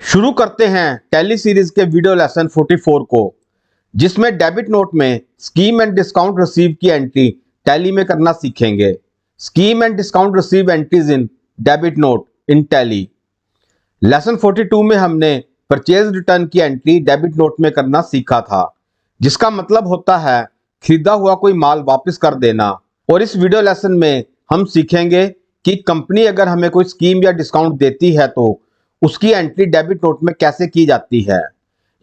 शुरू करते हैं टैली सीरीज के वीडियो लेसन 44 को, जिसमें डेबिट नोट में स्कीम एंड डिस्काउंट रिसीव की एंट्री टैली में करना सीखेंगे। Scheme and discount receive entries in debit note in tally. Lesson 42 में हमने परचेज रिटर्न की एंट्री डेबिट नोट में करना सीखा था, जिसका मतलब होता है खरीदा हुआ कोई माल वापस कर देना। और इस वीडियो लेसन में हम सीखेंगे कि कंपनी अगर हमें कोई स्कीम या डिस्काउंट देती है तो उसकी एंट्री डेबिट नोट में कैसे की जाती है।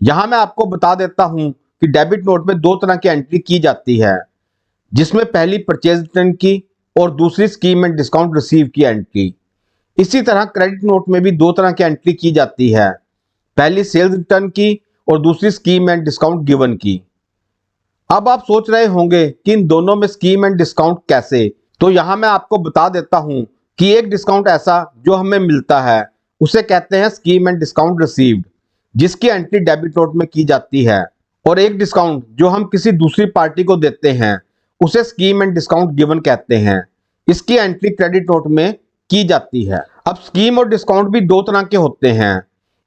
यहां मैं आपको बता देता हूं कि डेबिट नोट में दो तरह की एंट्री की जाती है, जिसमें पहली परचेज रिटर्न की और दूसरी स्कीम एंड डिस्काउंट रिसीव की एंट्री। इसी तरह क्रेडिट नोट में भी दो तरह की एंट्री की जाती है, पहली सेल्स रिटर्न की और दूसरी स्कीम एंड डिस्काउंट गिवन की। अब आप सोच रहे होंगे कि इन दोनों में स्कीम एंड डिस्काउंट कैसे, तो यहां मैं आपको बता देता हूं कि एक डिस्काउंट ऐसा जो हमें मिलता है उसे कहते हैं स्कीम एंड डिस्काउंट रिसीव्ड, जिसकी एंट्री डेबिट नोट में की जाती है। और एक डिस्काउंट जो हम किसी दूसरी पार्टी को देते हैं उसे स्कीम एंड डिस्काउंट गिवन कहते हैं, इसकी एंट्री क्रेडिट नोट में की जाती है। अब स्कीम और डिस्काउंट भी दो तरह के होते हैं।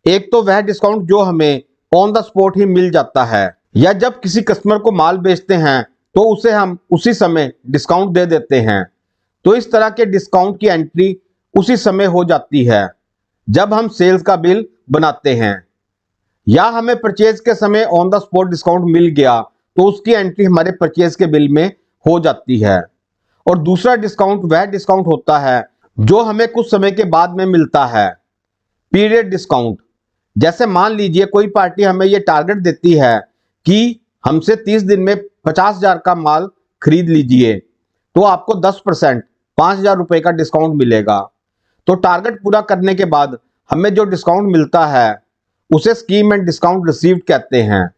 एक तो वह डिस्काउंट जो हमें ऑन द स्पॉट ही मिल जाता है, या जब किसी कस्टमर को माल बेचते हैं तो उसे हम उसी समय डिस्काउंट दे देते हैं। तो इस तरह के डिस्काउंट की एंट्री उसी समय हो जाती है जब हम सेल्स का बिल बनाते हैं, या हमें परचेज के समय ऑन द स्पॉट डिस्काउंट मिल गया तो उसकी एंट्री हमारे परचेज के बिल में हो जाती है। और दूसरा डिस्काउंट वह डिस्काउंट होता है जो हमें कुछ समय के बाद में मिलता है, पीरियड डिस्काउंट। जैसे मान लीजिए कोई पार्टी हमें यह टारगेट देती है कि हमसे 30 दिन में 50,000 का माल खरीद लीजिए तो आपको 10% 5,000 रुपए का डिस्काउंट मिलेगा। तो टारगेट पूरा करने के बाद हमें जो डिस्काउंट मिलता है उसे स्कीम एंड डिस्काउंट रिसीव्ड कहते हैं,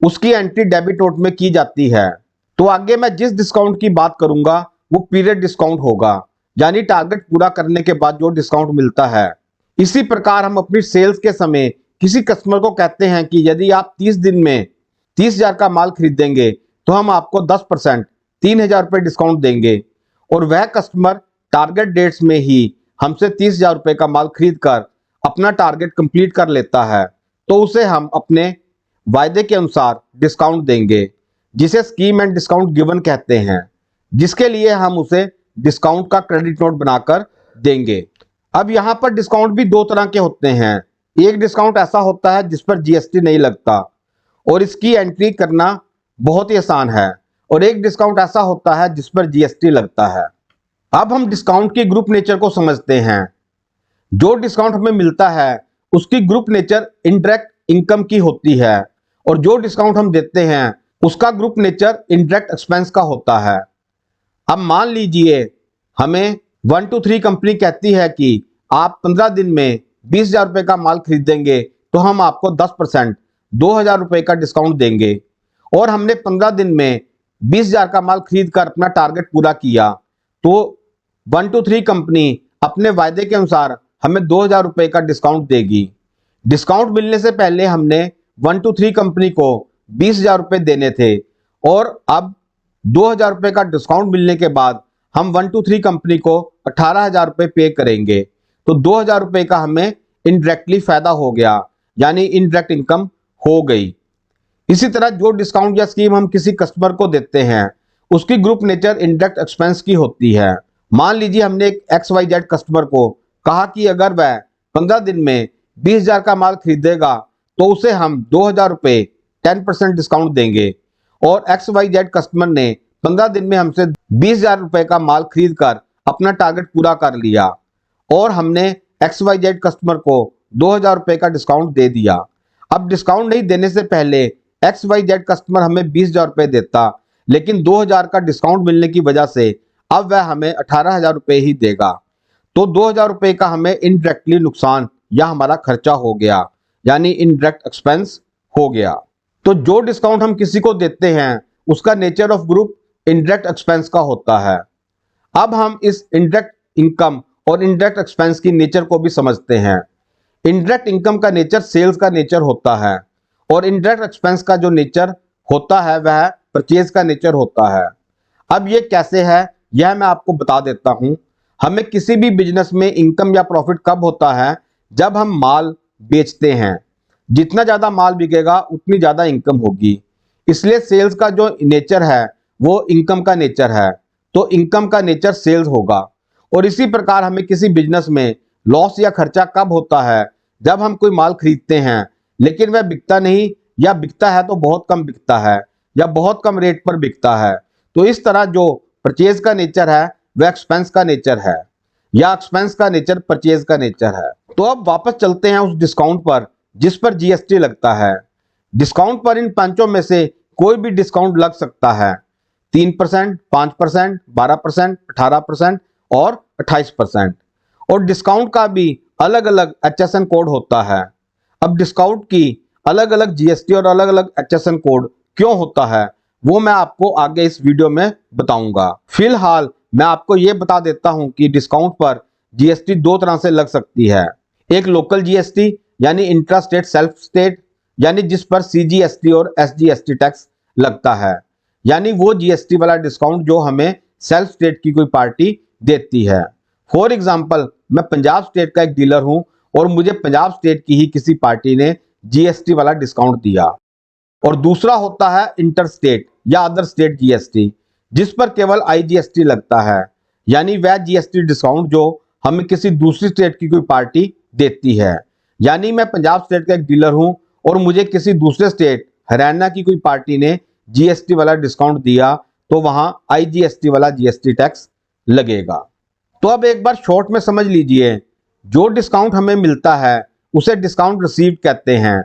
उसकी एंट्री डेबिट नोट में की जाती है। तो आगे मैं जिस डिस्काउंट की बात करूंगा वो पीरियड डिस्काउंट होगा, यानी टारगेट पूरा करने के बाद जो डिस्काउंट मिलता है। इसी प्रकार हम अपनी सेल्स के समय किसी कस्टमर को कहते हैं कि यदि आप 30 दिन में 30,000 का माल खरीदेंगे तो हम आपको 10% 3,000 रुपये डिस्काउंट देंगे। और वह कस्टमर टारगेट डेट्स में ही हमसे 30,000 रुपये का माल खरीद कर अपना टारगेट कंप्लीट कर लेता है, तो उसे हम अपने वायदे के अनुसार डिस्काउंट देंगे, जिसे स्कीम एंड डिस्काउंट गिवन कहते हैं, जिसके लिए हम उसे डिस्काउंट का क्रेडिट नोट बनाकर देंगे। अब यहां पर डिस्काउंट भी दो तरह के होते हैं। एक डिस्काउंट ऐसा होता है जिस पर जीएसटी नहीं लगता और इसकी एंट्री करना बहुत ही आसान है, और एक डिस्काउंट ऐसा होता है जिस पर जीएसटी लगता है। अब हम डिस्काउंट की ग्रुप नेचर को समझते हैं। जो डिस्काउंट हमें मिलता है उसकी ग्रुप नेचर इनडायरेक्ट इनकम की होती है, और जो डिस्काउंट हम देते हैं उसका ग्रुप नेचर इनडायरेक्ट एक्सपेंस का होता है। अब मान लीजिए हमें 123 कंपनी कहती है कि आप 15 दिन में 20,000 रुपये का माल खरीदेंगे तो हम आपको 10% 2,000 रुपये का डिस्काउंट देंगे। और हमने 15 दिन में 20,000 का माल खरीद कर अपना टारगेट पूरा किया तो 123 कंपनी अपने वायदे के अनुसार हमें 2,000 रुपये का डिस्काउंट देगी। डिस्काउंट मिलने से पहले हमने 123 कंपनी को 20,000 रुपये देने थे, और अब 2,000 रुपये का डिस्काउंट मिलने के बाद हम 123 कंपनी को 18,000 रुपये पे करेंगे। तो 2,000 रुपये का हमें इनडायरेक्टली फायदा हो गया, यानी इनडायरेक्ट इनकम हो गई। इसी तरह जो डिस्काउंट या स्कीम हम किसी कस्टमर को देते हैं उसकी ग्रुप नेचर इनडायरेक्ट एक्सपेंस की होती है। मान लीजिए हमने एक XYZ कस्टमर को कहा कि अगर वह 15 दिन में 20,000 का माल खरीदेगा तो उसे हम 2,000 रुपये 10% डिस्काउंट देंगे, और XYZ कस्टमर ने 15 दिन में हमसे 20,000 रुपये का माल खरीद कर अपना टारगेट पूरा कर लिया, और हमने XYZ कस्टमर को 2,000 रुपये का डिस्काउंट दे दिया। अब डिस्काउंट नहीं देने से पहले XYZ कस्टमर हमें 20,000 रुपये देता, लेकिन 2,000 का डिस्काउंट मिलने की वजह से अब वह हमें 18,000 रुपये ही देगा। तो 2,000 रुपये का हमें इनडायरेक्टली नुकसान या हमारा खर्चा हो गया, यानी इनडायरेक्ट एक्सपेंस हो गया। तो जो डिस्काउंट हम किसी को देते हैं उसका nature of group indirect expense का होता है। अब हम इस इनडायरेक्ट इनकम और इनडायरेक्ट एक्सपेंस की नेचर को भी समझते हैं। इनडायरेक्ट इनकम का नेचर सेल्स का नेचर होता है, और इनडायरेक्ट एक्सपेंस का जो नेचर होता है वह परचेज का नेचर होता है। अब ये कैसे है यह मैं आपको बता देता हूं। हमें किसी भी बिजनेस में इनकम या प्रॉफिट कब होता है, जब हम माल बेचते हैं। जितना ज़्यादा माल बिकेगा उतनी ज़्यादा इनकम होगी। इसलिए सेल्स का जो नेचर है वो इनकम का नेचर है, तो इनकम का नेचर सेल्स होगा। और इसी प्रकार हमें किसी बिजनेस में लॉस या खर्चा कब होता है? जब हम कोई माल खरीदते हैं लेकिन वह बिकता नहीं, या बिकता है तो बहुत कम बिकता है, या बहुत कम रेट पर बिकता है। तो इस तरह जो परचेज का नेचर है वह एक्सपेंस का नेचर है, या एक्सपेंस का नेचर परचेज का नेचर है। तो अब वापस चलते हैं उस डिस्काउंट पर जिस पर जीएसटी लगता है। डिस्काउंट पर इन पांचों में से कोई भी डिस्काउंट लग सकता है। 3%, 5%, 12%, 18% और 28%। और डिस्काउंट का भी अलग अलग HSN कोड होता है। अब डिस्काउंट की अलग अलग जीएसटी और अलग अलग HSN कोड क्यों होता है वो मैं आपको आगे इस वीडियो में बताऊंगा। फिलहाल मैं आपको ये बता देता हूं कि डिस्काउंट पर जीएसटी दो तरह से लग सकती है। एक लोकल जीएसटी यानी इंट्रा स्टेट सेल्फ स्टेट, यानी जिस पर सीजीएसटी और एसजीएसटी टैक्स लगता है, यानी वो जीएसटी वाला डिस्काउंट जो हमें सेल्फ स्टेट की कोई पार्टी देती है। फॉर एग्जाम्पल, मैं पंजाब स्टेट का एक डीलर हूं और मुझे पंजाब स्टेट की ही किसी पार्टी ने जीएसटी वाला डिस्काउंट दिया। और दूसरा होता है इंटर स्टेट या अदर स्टेट जीएसटी, जिस पर केवल आईजीएसटी लगता है, यानी वह जीएसटी डिस्काउंट जो हमें किसी दूसरी स्टेट की कोई पार्टी देती है। यानी मैं पंजाब स्टेट का एक डीलर हूं और मुझे किसी दूसरे स्टेट हरियाणा की कोई पार्टी ने जीएसटी वाला डिस्काउंट दिया, तो वहां आईजीएसटी वाला जीएसटी टैक्स लगेगा। तो अब एक बार शॉर्ट में समझ लीजिए, जो डिस्काउंट हमें मिलता है उसे डिस्काउंट रिसीव कहते हैं।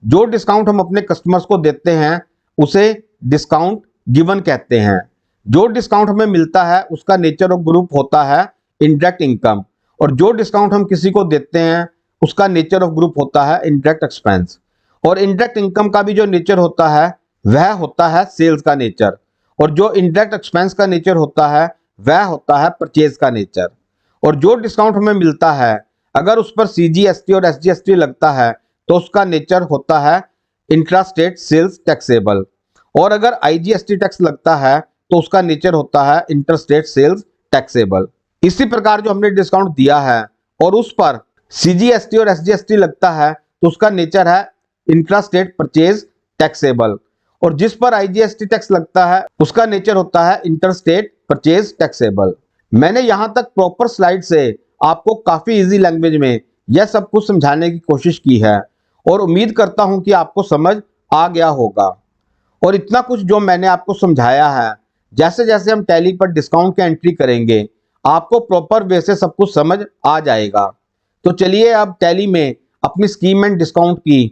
जो डिस्काउंट हम अपने कस्टमर्स को देते हैं उसे डिस्काउंट गिवन कहते हैं। जो डिस्काउंट हमें मिलता है उसका नेचर ऑफ ग्रुप होता है इनडायरेक्ट इनकम, और जो डिस्काउंट हम किसी को देते हैं उसका नेचर ऑफ ग्रुप होता है इनडायरेक्ट एक्सपेंस। और इनडायरेक्ट इनकम का भी जो नेचर होता है वह होता है सेल्स का नेचर, और जो इनडायरेक्ट एक्सपेंस का नेचर होता है वह होता है परचेज का नेचर। और जो डिस्काउंट हमें मिलता है अगर उस पर सीजीएसटी और एसजीएसटी लगता है तो उसका नेचर होता है इंट्रा स्टेट सेल्स टैक्सेबल, और अगर आईजीएसटी टैक्स लगता है तो उसका नेचर होता है इंटर स्टेट सेल्स टैक्सेबल। इसी प्रकार जो हमने डिस्काउंट दिया है और उस पर सीजीएसटी और एसजीएसटी लगता है तो उसका नेचर है इंट्रा स्टेट परचेज टैक्सेबल, और जिस पर आईजीएसटी टैक्स लगता है उसका नेचर होता है इंटर स्टेट परचेज टैक्सेबल। मैंने यहां तक प्रॉपर स्लाइड से आपको काफी इजी लैंग्वेज में यह सब कुछ समझाने की कोशिश की है, और उम्मीद करता हूं कि आपको समझ आ गया होगा। और इतना कुछ जो मैंने आपको समझाया है, जैसे जैसे हम टैली पर डिस्काउंट की एंट्री करेंगे आपको प्रॉपर वे से सब कुछ समझ आ जाएगा। तो चलिए अब टैली में अपनी स्कीम एंड डिस्काउंट की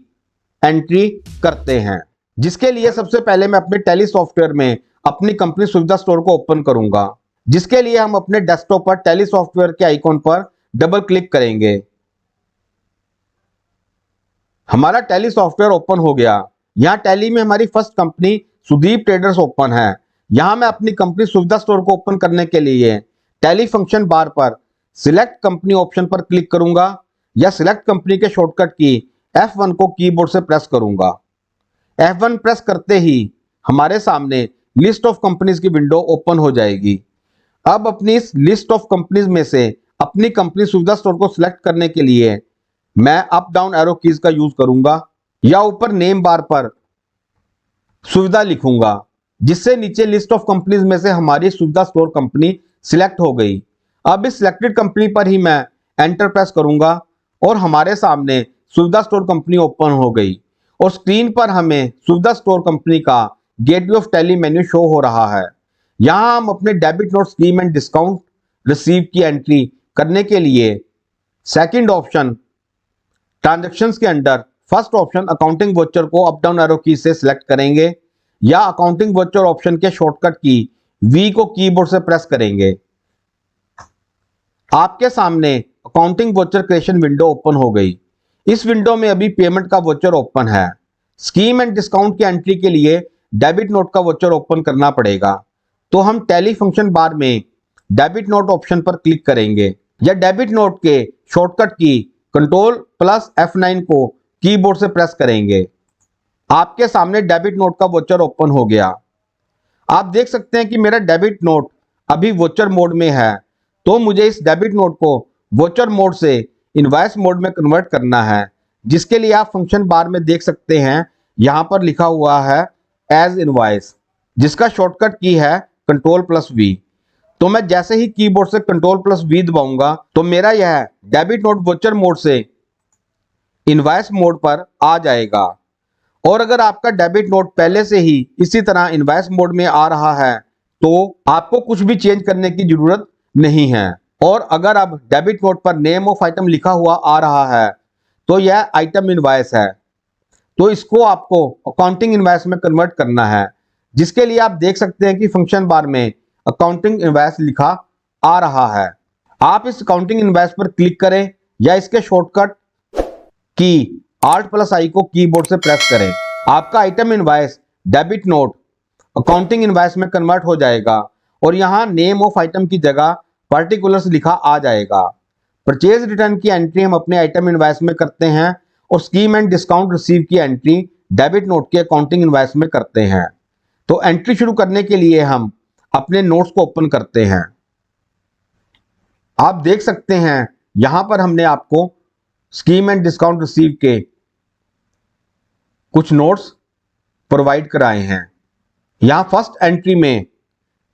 एंट्री करते हैं, जिसके लिए सबसे पहले मैं अपने टैली सॉफ्टवेयर में अपनी कंपनी सुविधा स्टोर को ओपन करूंगा। जिसके लिए हम अपने डेस्कटॉप पर टैली सॉफ्टवेयर के आइकॉन पर डबल क्लिक करेंगे। हमारा टैली सॉफ्टवेयर ओपन हो गया। यहां टैली में हमारी first company Sudeep traders open है। यहां मैं अपनी कंपनी सुविधा स्टोर को ओपन करने के लिए टैली फंक्शन बार पर सिलेक्ट कंपनी ऑप्शन पर क्लिक करूंगा, या सिलेक्ट कंपनी के शॉर्टकट की F1 को कीबोर्ड से प्रेस करूंगा। F1 प्रेस करते ही हमारे सामने लिस्ट ऑफ कंपनीज की विंडो ओपन हो जाएगी। अब अपनी इस लिस्ट ऑफ कंपनीज में से अपनी कंपनी सुविधा स्टोर को सिलेक्ट करने के लिए मैं अप डाउन एरो कीज का यूज करूंगा, या ऊपर नेम बार पर सुविधा लिखूंगा, जिससे नीचे लिस्ट ऑफ कंपनीज में से हमारी सुविधा स्टोर कंपनी सिलेक्ट हो गई। अब इस सिलेक्टेड कंपनी पर ही मैं एंटर प्रेस करूंगा और हमारे सामने सुविधा स्टोर कंपनी ओपन हो गई, और स्क्रीन पर हमें सुविधा स्टोर कंपनी का gateway of tally menu show हो रहा है। यहां हम अपने debit note scheme and discount receive की एंट्री करने के लिए सेकंड ऑप्शन ट्रांजैक्शंस के under first option accounting voucher को अप डाउन एरो की से सिलेक्ट करेंगे, या अकाउंटिंग वोचर ऑप्शन के शॉर्टकट की V को कीबोर्ड से प्रेस करेंगे। आपके सामने accounting voucher creation window open हो गई। इस विंडो में अभी पेमेंट का वोचर ओपन है। स्कीम एंड डिस्काउंट की एंट्री के लिए डेबिट नोट का वोचर ओपन करना पड़ेगा, तो हम टैली फंक्शन बार में डेबिट नोट ऑप्शन पर क्लिक करेंगे, या डेबिट नोट के शॉर्टकट की कंट्रोल प्लस F9 को कीबोर्ड से प्रेस करेंगे। आपके सामने डेबिट नोट का वोचर ओपन हो गया। आप देख सकते हैं कि मेरा डेबिट नोट अभी वोचर मोड में है, तो मुझे इस डेबिट नोट को वोचर मोड से इनवॉइस मोड में कन्वर्ट करना है, जिसके लिए आप फंक्शन बार में देख सकते हैं यहां पर लिखा हुआ है एज इनवॉइस, जिसका शॉर्टकट की है Ctrl+V। तो मैं जैसे ही कीबोर्ड से Ctrl+V दबाऊंगा तो मेरा यह डेबिट नोट वोचर मोड से इनवॉइस मोड पर आ जाएगा। और अगर आपका डेबिट नोट पहले से ही इसी तरह इनवॉइस मोड में आ रहा है तो आपको कुछ भी चेंज करने की जरूरत नहीं है। और अगर अब डेबिट नोट पर नेम ऑफ आइटम लिखा हुआ आ रहा है तो यह आइटम इनवॉइस है, तो इसको आपको अकाउंटिंग इनवॉइस में कन्वर्ट करना है, जिसके लिए आप देख सकते हैं कि फंक्शन बार में अकाउंटिंग इनवॉइस लिखा आ रहा है। आप इस अकाउंटिंग इनवॉइस पर क्लिक करें या इसके शॉर्टकट की Alt+I को कीबोर्ड से प्रेस करें। आपका item invoice debit note accounting invoice में कन्वर्ट हो जाएगा और यहां नेम ऑफ आइटम की जगह पार्टिकुलर्स लिखा आ जाएगा। परचेज रिटर्न की एंट्री हम अपने आइटम इनवॉइस में करते हैं और स्कीम एंड डिस्काउंट रिसीव की एंट्री डेबिट नोट के अकाउंटिंग इनवॉइस में करते हैं। तो एंट्री शुरू करने के लिए हम अपने नोट्स को ओपन करते हैं। आप देख सकते हैं यहां पर हमने आपको स्कीम एंड डिस्काउंट रिसीव के कुछ नोट्स प्रोवाइड कराए हैं। यहां फर्स्ट एंट्री में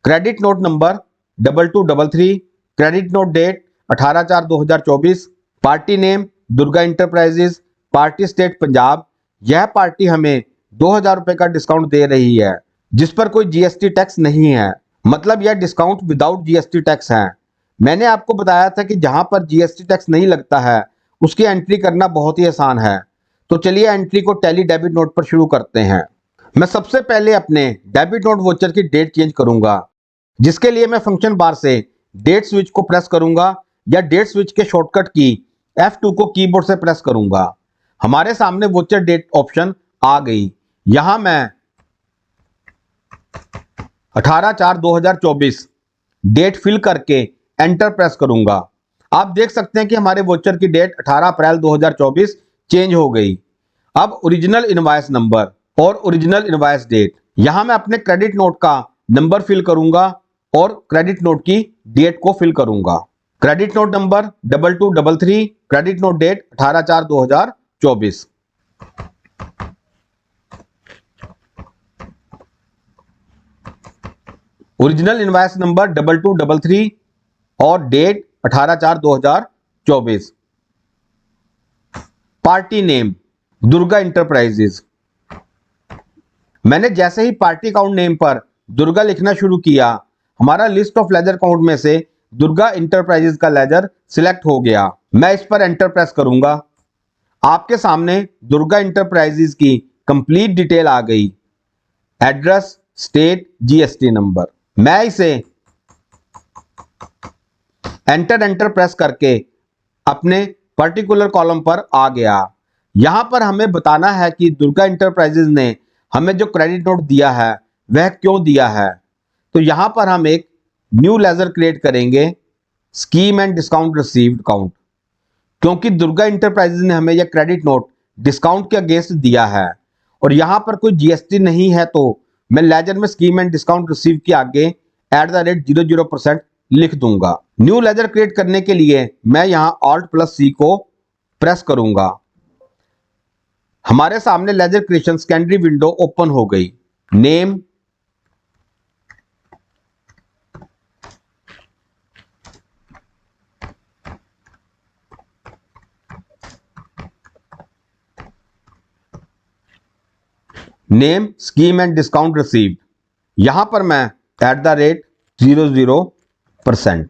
credit note number 2233, credit note date 18/4/2024, party name Durga enterprises, party state Punjab. यह पार्टी हमें 2000 रुपए का डिस्काउंट दे रही है जिस पर कोई जीएसटी टैक्स नहीं है, मतलब यह डिस्काउंट विदाउट जीएसटी टैक्स है। मैंने आपको बताया था कि जहां पर जीएसटी टैक्स नहीं लगता है उसकी एंट्री करना बहुत ही आसान है। तो चलिए एंट्री को टैली डेबिट नोट पर शुरू करते हैं। मैं सबसे पहले अपने डेबिट नोट वोचर की डेट चेंज करूंगा, जिसके लिए मैं फंक्शन बार से डेट स्विच को प्रेस करूंगा या डेट स्विच के शॉर्टकट की F2 को कीबोर्ड से प्रेस करूंगा। हमारे सामने वोचर डेट ऑप्शन आ गई। यहां मैं 18/4/2024 डेट फिल करके एंटर प्रेस करूंगा। आप देख सकते हैं कि हमारे वोचर की डेट 18 अप्रैल 2024 चेंज हो गई। अब ओरिजिनल इनवॉइस नंबर और ओरिजिनल इनवॉइस डेट, यहां मैं अपने क्रेडिट नोट का नंबर फिल करूंगा और क्रेडिट नोट की डेट को फिल करूंगा। Credit note number 2233, credit note date 18/4/2024। Original invoice number 2233 और date 18/4/2024। Party name Durga enterprises. मैंने जैसे ही पार्टी अकाउंट नेम पर दुर्गा लिखना शुरू किया, हमारा लिस्ट ऑफ लेजर अकाउंट में से दुर्गा इंटरप्राइजेज का लेजर सिलेक्ट हो गया। मैं इस पर एंटर प्रेस करूंगा। आपके सामने दुर्गा इंटरप्राइजेज की कंप्लीट डिटेल आ गई, एड्रेस, स्टेट, जीएसटी नंबर। मैं इसे एंटर प्रेस करके अपने पर्टिकुलर कॉलम पर आ गया। यहां पर हमें बताना है कि दुर्गा इंटरप्राइजेज ने हमें जो क्रेडिट नोट दिया है वह क्यों दिया है। तो यहां पर हम एक न्यू लेजर क्रिएट करेंगे, scheme and discount received account, क्योंकि दुर्गा इंटरप्राइजेज ने हमें यह क्रेडिट नोट डिस्काउंट के अगेंस्ट दिया है और यहां पर कोई जीएसटी नहीं है, तो मैं लेजर में स्कीम एंड डिस्काउंट रिसीव के आगे @00% लिख दूंगा। न्यू लेजर क्रिएट करने के लिए मैं यहां Alt+C को प्रेस करूंगा। हमारे सामने laser creation secondary window open हो गई। Name, scheme and discount received, यहां पर मैं @00%,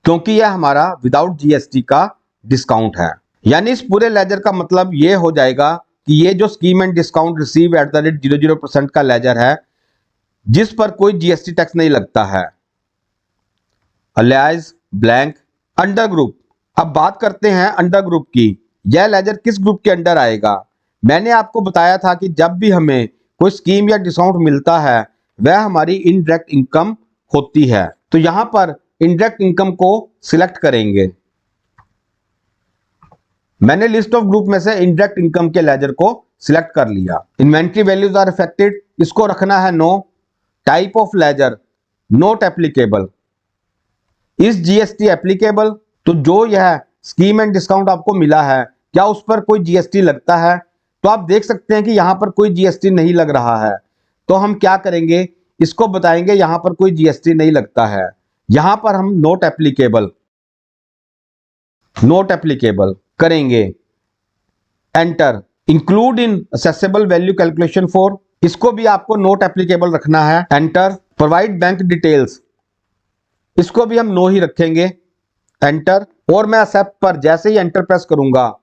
क्योंकि यह हमारा विदाउट जीएसटी का डिस्काउंट है। यानी इस पूरे लेजर का मतलब यह हो जाएगा कि ये जो स्कीम एंड डिस्काउंट रिसीव @00% का लेजर है जिस पर कोई जीएसटी टैक्स नहीं लगता है। Alias blank under group. अब बात करते हैं अंडर ग्रुप की। यह लेजर किस ग्रुप के अंडर आएगा। मैंने आपको बताया था कि जब भी हमें कोई स्कीम या डिस्काउंट मिलता है वह हमारी इनडायरेक्ट इनकम होती है। तो यहां पर इनडायरेक्ट इनकम को सिलेक्ट करेंगे। मैंने लिस्ट ऑफ ग्रुप में से इनडायरेक्ट इनकम के लेजर को सिलेक्ट कर लिया। इन्वेंट्री वैल्यूज आर अफेक्टेड, इसको रखना है no. Type of ledger not applicable. Is GST applicable, तो जो यह स्कीम एंड डिस्काउंट आपको मिला है क्या उस पर कोई जीएसटी लगता है? तो आप देख सकते हैं कि यहां पर कोई जीएसटी नहीं लग रहा है। तो हम क्या करेंगे, इसको बताएंगे यहां पर कोई जीएसटी नहीं लगता है। यहां पर हम नोट एप्लीकेबल करेंगे, enter. Include in accessible value calculation for, इसको भी आपको नोट एप्लीकेबल रखना है, एंटर। प्रोवाइड बैंक डिटेल्स, इसको भी हम नो ही रखेंगे, एंटर। और मैं एक्सेप्ट पर जैसे ही एंटर प्रेस करूंगा,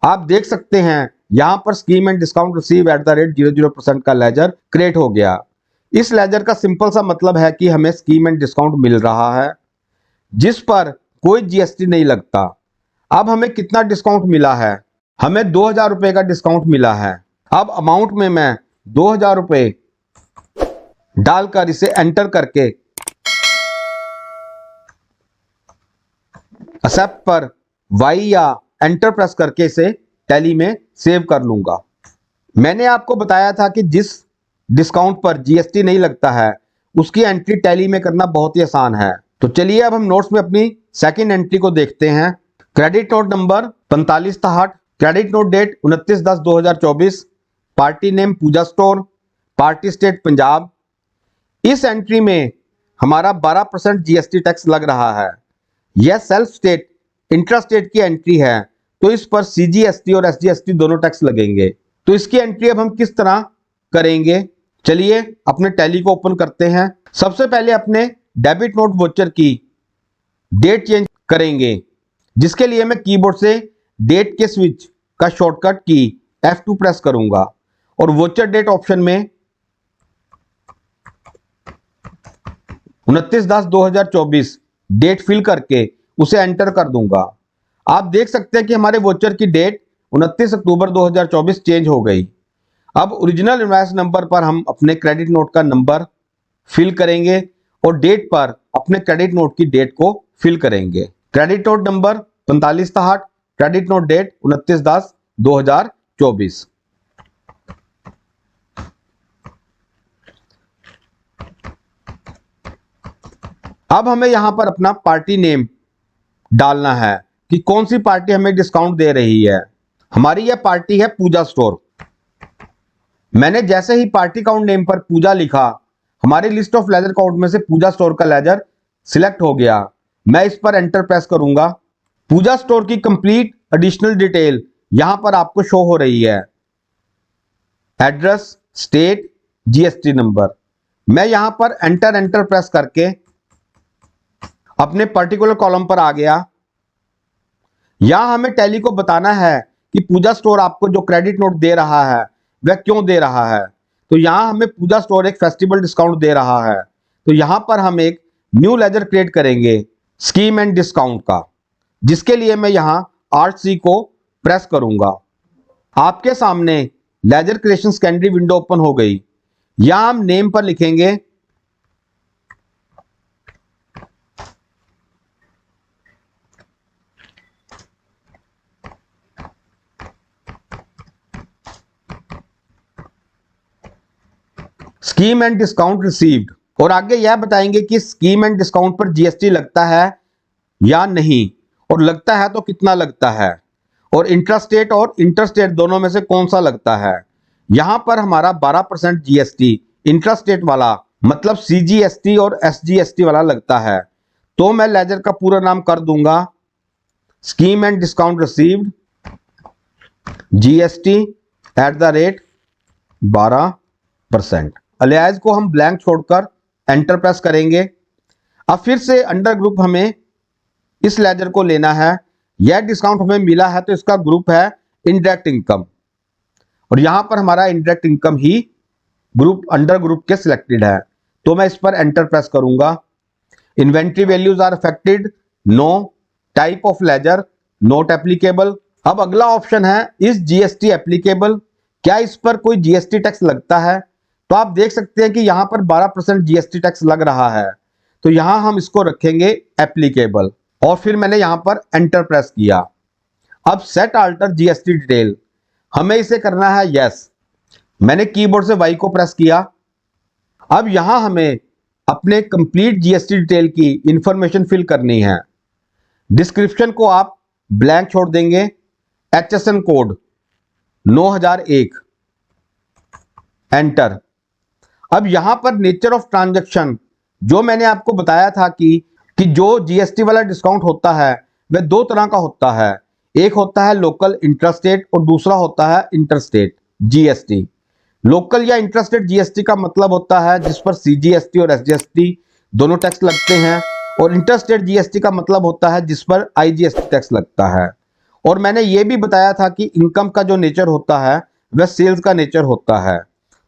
आप देख सकते हैं यहां पर scheme and discount receive at the rate 00% का लेजर क्रिएट हो गया। इस लेजर का सिंपल सा मतलब है कि हमें स्कीम एंड डिस्काउंट मिल रहा है जिस पर कोई जीएसटी नहीं लगता। अब हमें कितना डिस्काउंट मिला है? हमें 2000 रुपए का डिस्काउंट मिला है। अब अमाउंट में मैं 2000 रुपए डालकर इसे एंटर करके एक्सेप्ट पर वाई या एंटर प्रेस करके इसे टैली में सेव कर लूंगा। मैंने आपको बताया था कि जिस डिस्काउंट पर जीएसटी नहीं लगता है उसकी एंट्री टैली में करना बहुत ही आसान है। तो चलिए अब हम नोट्स में अपनी सेकंड एंट्री को देखते हैं। Credit note number 4563, credit note date 29/10/2024, party name Pooja store, party state Punjab. इस एंट्री में हमारा 12% जीएसटी टैक्स लग रहा है। यह सेल्फ स्टेट इंट्रास्टेट की एंट्री है, तो इस पर सीजीएसटी और एसजीएसटी दोनों टैक्स लगेंगे। तो इसकी एंट्री अब हम किस तरह करेंगे, चलिए अपने टैली को ओपन करते हैं। सबसे पहले अपने डेबिट नोट वोचर की डेट चेंज करेंगे, जिसके लिए मैं कीबोर्ड से डेट के स्विच का शॉर्टकट की F2 प्रेस करूंगा और वोचर डेट ऑप्शन में 29/10/2024 डेट फिल करके उसे एंटर कर दूंगा। आप देख सकते हैं कि हमारे वोचर की डेट 29 अक्टूबर 2024 चेंज हो गई। अब ओरिजिनल इनवॉइस नंबर पर हम अपने क्रेडिट नोट का नंबर फिल करेंगे और डेट पर अपने क्रेडिट नोट की डेट को फिल करेंगे। Credit note number 4563, credit note date 29/10/2024। अब हमें यहां पर अपना पार्टी नेम डालना है कि कौन सी पार्टी हमें डिस्काउंट दे रही है। हमारी यह पार्टी है पूजा स्टोर। मैंने जैसे ही पार्टी काउंट नेम पर पूजा लिखा, हमारी लिस्ट ऑफ लेजर काउंट में से पूजा स्टोर का लेजर सिलेक्ट हो गया। मैं इस पर एंटर प्रेस करूंगा। पूजा स्टोर की कंप्लीट एडिशनल डिटेल यहां पर आपको शो हो रही है, एड्रेस, स्टेट, जीएसटी नंबर। मैं यहां पर एंटर प्रेस करके अपने पर्टिकुलर कॉलम पर आ गया। यहां हमें टैली को बताना है कि पूजा स्टोर आपको जो क्रेडिट नोट दे रहा है वह क्यों दे रहा है। तो यहां हमें पूजा स्टोर एक फेस्टिवल डिस्काउंट दे रहा है, तो यहां पर हम एक न्यू लेजर क्रिएट करेंगे स्कीम एंड डिस्काउंट का, जिसके लिए मैं यहां Alt C को प्रेस करूंगा। आपके सामने laser creation secondary window open हो गई। यहां हम नेम पर लिखेंगे स्कीम एंड डिस्काउंट रिसीव्ड, और आगे यह बताएंगे कि स्कीम एंड डिस्काउंट पर जीएसटी लगता है या नहीं, और लगता है तो कितना लगता है, और इंट्रास्टेट और इंटरस्टेट दोनों में से कौन सा लगता है। यहां पर हमारा 12% जीएसटी इंट्रास्टेट वाला मतलब सीजीएसटी और एसजीएसटी वाला लगता है। तो मैं लेजर का पूरा नाम कर दूंगा scheme and discount received GST at the rate 12%। Alias को हम ब्लैंक छोड़कर एंटर प्रेस करेंगे। अब फिर से अंडर ग्रुप हमें इस लेजर को लेना है। यह डिस्काउंट हमें मिला है तो इसका ग्रुप है इनडायरेक्ट इनकम, और यहां पर हमारा इनडायरेक्ट इनकम ही ग्रुप अंडर ग्रुप के सिलेक्टेड है। तो मैं इस पर एंटर प्रेस करूंगा। Inventory values are affected, no. Type of ledger not applicable. अब अगला ऑप्शन है इज जीएसटी एप्लीकेबल, क्या इस पर कोई जीएसटी टैक्स लगता है। तो आप देख सकते हैं कि यहां पर 12% जीएसटी टैक्स लग रहा है, तो यहां हम इसको रखेंगे एप्लीकेबल, और फिर मैंने यहां पर एंटर प्रेस किया। अब सेट अल्टर जीएसटी डिटेल, हमें इसे करना है यस। मैंने कीबोर्ड से वाई को प्रेस किया। अब यहां हमें अपने कंप्लीट जीएसटी डिटेल की इंफॉर्मेशन फिल करनी है। डिस्क्रिप्शन को आप ब्लैंक छोड़ देंगे, HSN कोड 9001, एंटर। अब यहां पर नेचर ऑफ ट्रांजैक्शन जो मैंने आपको बताया था कि जो जीएसटी वाला डिस्काउंट होता है वह दो तरह का होता है, एक होता है लोकल इंट्रास्टेट और दूसरा होता है इंटरस्टेट जीएसटी। लोकल या इंट्रास्टेट जीएसटी का मतलब होता है जिस पर सीजीएसटी और एसजीएसटी दोनों टैक्स लगते हैं, और इंटरस्टेट जीएसटी का मतलब होता है जिस पर आईजीएसटी टैक्स लगता है। और मैंने ये भी बताया था कि इनकम का जो नेचर होता है वह सेल्स का नेचर होता है।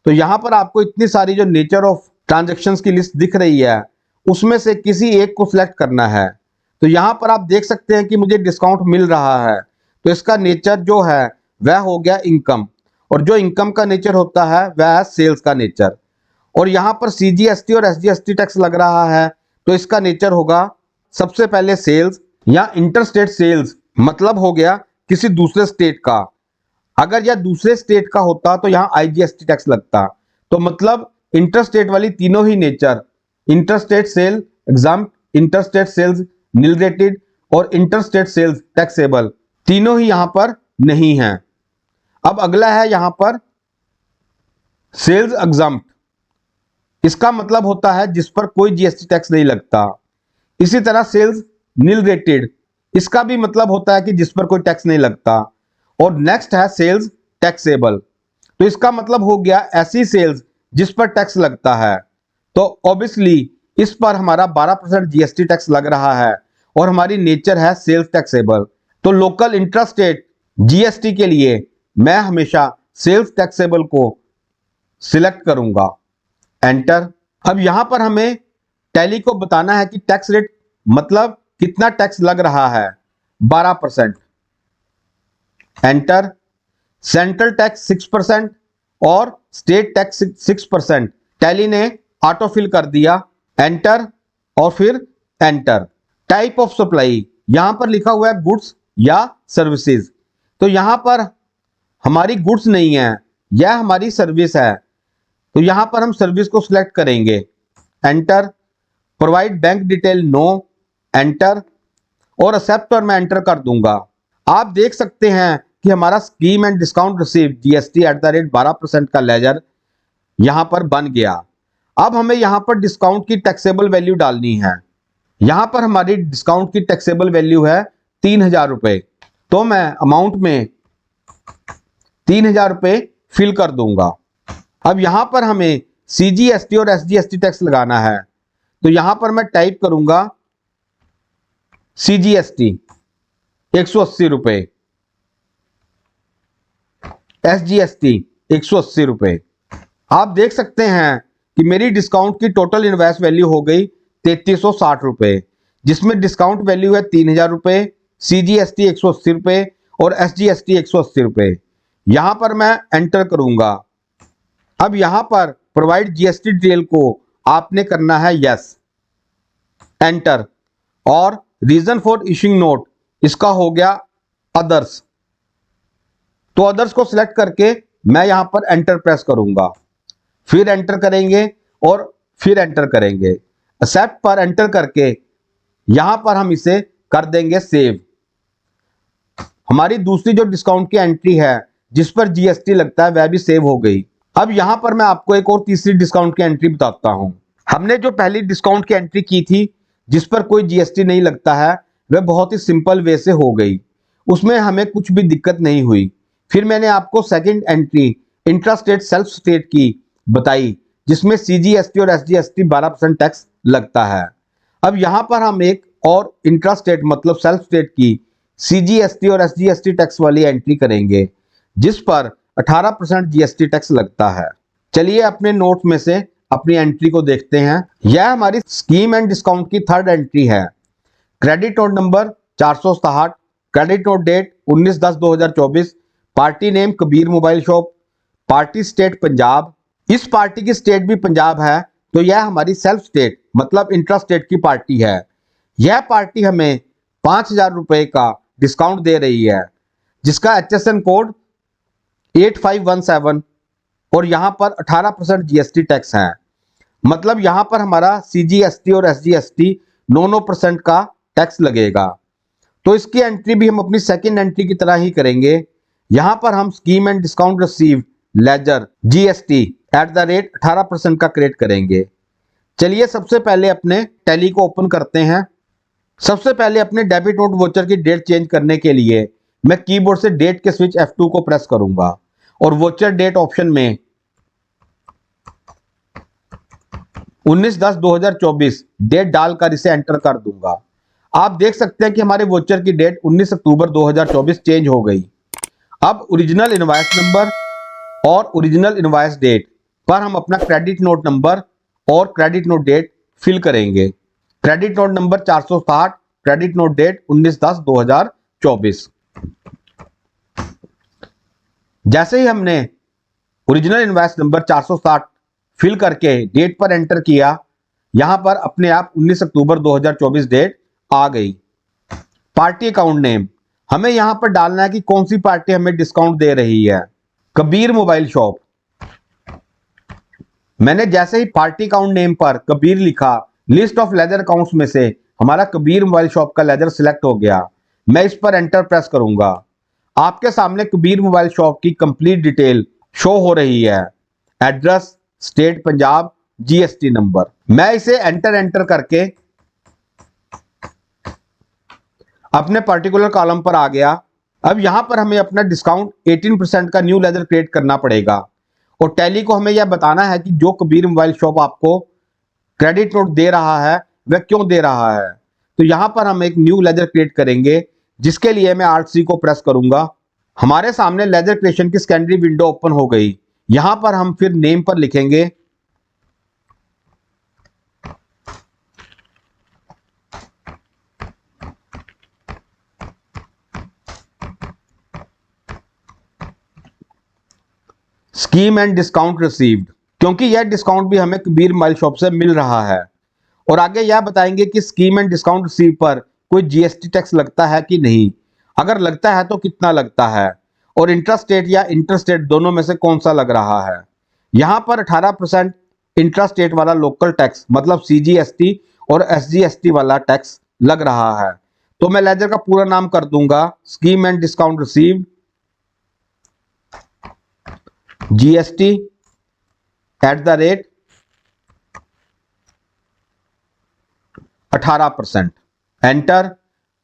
तो यहाँ पर आपको इतनी सारी जो नेचर ऑफ ट्रांजैक्शंस की लिस्ट दिख रही है उसमें से किसी एक को सिलेक्ट करना है। तो यहाँ पर आप देख सकते हैं कि मुझे डिस्काउंट मिल रहा है, तो इसका नेचर जो है वह हो गया इनकम, और जो इनकम का नेचर होता है वह है सेल्स का नेचर। और यहाँ पर सीजीएसटी और एसजीएसटी टैक्स लग रहा है, तो इसका नेचर होगा सबसे पहले सेल्स या इंटरस्टेट सेल्स, मतलब हो गया किसी दूसरे स्टेट का। अगर यह दूसरे स्टेट का होता तो यहाँ आईजीएसटी टैक्स लगता। तो मतलब इंटरस्टेट वाली तीनों ही nature, interstate sale exempt, interstate sales nil rated और इंटरस्टेट सेल्स टैक्सेबल, तीनों ही यहां पर नहीं है। अब अगला है यहां पर सेल्स एग्जाम्प्ट, इसका मतलब होता है जिस पर कोई जीएसटी टैक्स नहीं लगता। इसी तरह सेल्स नील रेटेड, इसका भी मतलब होता है कि जिस पर कोई टैक्स नहीं लगता। और नेक्स्ट है सेल्स टैक्सेबल, तो इसका मतलब हो गया ऐसी सेल्स जिस पर टैक्स लगता है। तो ऑब्वियसली इस पर हमारा 12% जीएसटी टैक्स लग रहा है और हमारी नेचर है सेल्स टैक्सेबल। तो लोकल इंट्रास्टेट जीएसटी के लिए मैं हमेशा सेल्स टैक्सेबल को सिलेक्ट करूंगा, एंटर। अब यहां पर हमें टैली को बताना है कि टैक्स रेट मतलब कितना टैक्स लग रहा है, 12%, एंटर। सेंट्रल टैक्स 6% और स्टेट टैक्स 6%, टैली ने ऑटो फिल कर दिया, एंटर और फिर एंटर। टाइप ऑफ सप्लाई, यहां पर लिखा हुआ है गुड्स या सर्विसेज, तो यहां पर हमारी गुड्स नहीं है, यह हमारी सर्विस है, तो यहां पर हम सर्विस को सिलेक्ट करेंगे, enter. Provide bank detail no, enter, और एक्सेप्ट पर मैं एंटर कर दूंगा। आप देख सकते हैं कि हमारा scheme and discount receive GST @ 12% का लेजर यहां पर बन गया। अब हमें यहां पर डिस्काउंट की टैक्सेबल वैल्यू डालनी है। यहां पर हमारी डिस्काउंट की टैक्सेबल वैल्यू है 3000 रुपए, तो मैं अमाउंट में 3000 रुपए फिल कर दूंगा। अब यहां पर हमें सीजीएसटी और एसजीएसटी टैक्स लगाना है, तो यहां पर मैं टाइप करूंगा सीजीएसटी 180 रुपए, एसजीएसटी 180 रुपए। आप देख सकते हैं कि मेरी डिस्काउंट की टोटल इनवॉइस वैल्यू हो गई 3360 रुपए, जिसमें डिस्काउंट वैल्यू है 3000 रुपए, सीजीएसटी 180 रुपए और एसजीएसटी 180 रुपए। यहां पर मैं एंटर करूंगा। अब यहां पर प्रोवाइड जीएसटी डिटेल को आपने करना है यस, एंटर। और रीजन फॉर इशूइंग नोट, इसका हो गया अदर्स, तो अदर्स को सिलेक्ट करके मैं यहां पर एंटर प्रेस करूंगा, फिर एंटर करेंगे और फिर एंटर करेंगे। एक्सेप्ट पर एंटर करके यहां पर हम इसे कर देंगे सेव। हमारी दूसरी जो डिस्काउंट की एंट्री है जिस पर जीएसटी लगता है वह भी सेव हो गई। अब यहां पर मैं आपको एक और तीसरी डिस्काउंट की एंट्री बताता हूं। हमने जो पहली डिस्काउंट की एंट्री की थी जिस पर कोई जीएसटी नहीं लगता है वह बहुत ही सिंपल वे से हो गई, उसमें हमें कुछ भी दिक्कत नहीं हुई। फिर मैंने आपको second entry intrastate self state की बताई जिसमें सीजीएसटी और एसजीएसटी 12% टैक्स लगता है। अब यहां पर हम एक और इंट्रास्टेट मतलब सेल्फ स्टेट की सीजीएसटी और एसजीएसटी टैक्स वाली एंट्री करेंगे जिस पर 18% जीएसटी टैक्स लगता है। चलिए अपने नोट में से अपनी एंट्री को देखते हैं। यह हमारी स्कीम एंड डिस्काउंट की थर्ड एंट्री है। Credit note number 467, credit note date 19/10/2024, party name Kabir mobile shop, party state Punjab. इस पार्टी की स्टेट भी पंजाब है, तो यह हमारी सेल्फ स्टेट मतलब इंट्रा स्टेट की पार्टी है। यह पार्टी हमें 5000 रुपए का डिस्काउंट दे रही है जिसका HSN कोड 8517 और यहां पर 18% जीएसटी टैक्स है। मतलब यहां पर हमारा सीजीएसटी और एसजीएसटी 9% का टैक्स लगेगा। तो इसकी एंट्री भी हम अपनी सेकंड एंट्री की तरह ही करेंगे। यहां पर हम scheme and discount receive ledger GST at the rate 18% का क्रिएट करेंगे। चलिए सबसे पहले अपने टैली को ओपन करते हैं। सबसे पहले अपने डेबिट नोट वोचर की डेट चेंज करने के लिए मैं कीबोर्ड से डेट के स्विच F2 को प्रेस करूंगा और वोचर डेट ऑप्शन में 19/10/2024 डेट डालकर इसे एंटर कर दूंगा। आप देख सकते हैं कि हमारे वोचर की डेट 19 अक्टूबर 2024 चेंज हो गई। अब ओरिजिनल इनवॉइस नंबर और ओरिजिनल इनवॉइस डेट पर हम अपना क्रेडिट नोट नंबर और क्रेडिट नोट डेट फिल करेंगे। Credit note number 460, credit note date 19/10/2024। जैसे ही हमने ओरिजिनल इनवॉइस नंबर 460 फिल करके डेट पर एंटर किया, यहां पर अपने आप 19 अक्टूबर 2024 डेट आ गई। पार्टी अकाउंट नेम हमें यहां पर डालना है कि कौन सी पार्टी हमें डिस्काउंट दे रही है। Kabir mobile shop. मैंने जैसे ही पार्टी अकाउंट नेम पर कबीर लिखा, लिस्ट ऑफ लेजर अकाउंट्स में से हमारा कबीर मोबाइल शॉप का लेजर सिलेक्ट हो गया। मैं इस पर एंटर प्रेस करूंगा। आपके सामने कबीर मोबाइल शॉप की कंप्लीट डिटेल शो हो रही है। Address, state Punjab, GST number. मैं इसे एंटर करके अपने पर्टिकुलर कॉलम पर आ गया। अब यहां पर हमें अपना डिस्काउंट 18% का न्यू लेजर क्रिएट करना पड़ेगा और टैली को हमें यह बताना है कि जो कबीर मोबाइल शॉप आपको क्रेडिट नोट दे रहा है वह क्यों दे रहा है। तो यहां पर हम एक न्यू लेजर क्रिएट करेंगे, जिसके लिए मैं Alt C को प्रेस करूंगा। हमारे सामने लेजर क्रिएशन की सेकेंडरी विंडो ओपन हो गई। यहां पर हम फिर नेम पर लिखेंगे स्कीम एंड डिस्काउंट रिसीव्ड, क्योंकि यह डिस्काउंट भी हमें कबीर मोबाइल शॉप से मिल रहा है। और आगे यह बताएंगे कि स्कीम एंड डिस्काउंट रिसीव पर कोई जीएसटी टैक्स लगता है कि नहीं, अगर लगता है तो कितना लगता है, और इंट्रास्टेट या इंटरस्टेट दोनों में से कौन सा लग रहा है। यहां पर 18% इंट्रास्टेट वाला लोकल टैक्स मतलब सीजीएसटी और एसजीएसटी वाला टैक्स लग रहा है। तो मैं लेजर का पूरा नाम कर दूंगा scheme and discount received GST at the rate 18%। Enter.